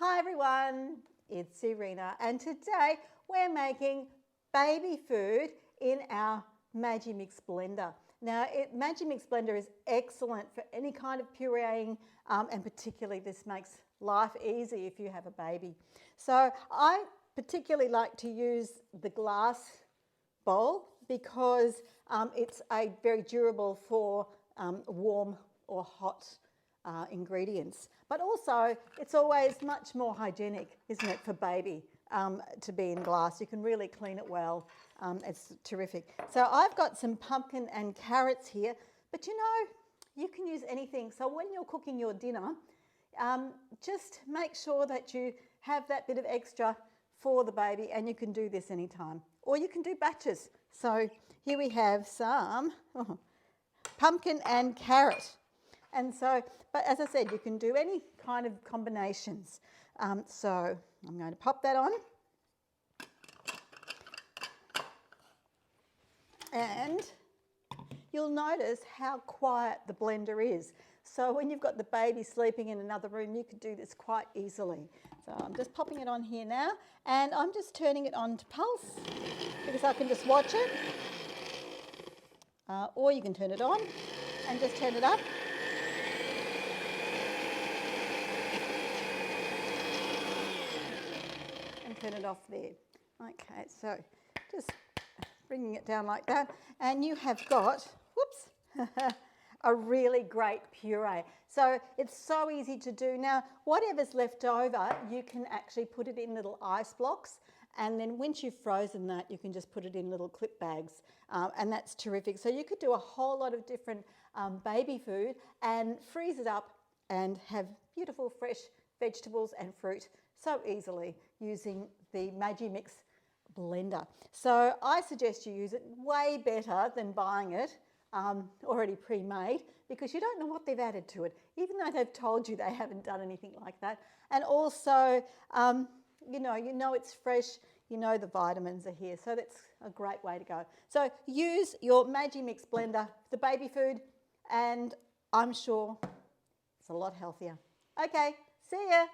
Hi everyone, it's Serena and today we're making baby food in our Magimix blender. Now Magimix blender is excellent for any kind of pureeing and particularly this makes life easy if you have a baby. So I particularly like to use the glass bowl because it's very durable for warm or hot ingredients, but also it's always much more hygienic, isn't it, for baby to be in glass. You can really clean it well. It's terrific. So I've got some pumpkin and carrots here, but you know, you can use anything. So when you're cooking your dinner, just make sure that you have that bit of extra for the baby, and you can do this anytime, or you can do batches. So here we have some pumpkin and carrot. And so, but as I said, you can do any kind of combinations. So I'm going to pop that on. And you'll notice how quiet the blender is. So when you've got the baby sleeping in another room, you could do this quite easily. So I'm just popping it on here now, and I'm just turning it on to pulse because I can just watch it. Or you can turn it on and just turn it up. And turn it off there. Okay, so just bringing it down like that, and you have got, whoops, a really great puree. So it's so easy to do. Now, whatever's left over, you can actually put it in little ice blocks, and then once you've frozen that, you can just put it in little clip bags, and that's terrific. So you could do a whole lot of different baby food and freeze it up and have beautiful fresh vegetables and fruit so easily using the Magimix blender. So I suggest you use it way better than buying it already pre-made, because you don't know what they've added to it, even though they've told you they haven't done anything like that. And also, you know it's fresh, you know the vitamins are here, so that's a great way to go. So use your Magimix blender for the baby food, and I'm sure it's a lot healthier. Okay, see ya.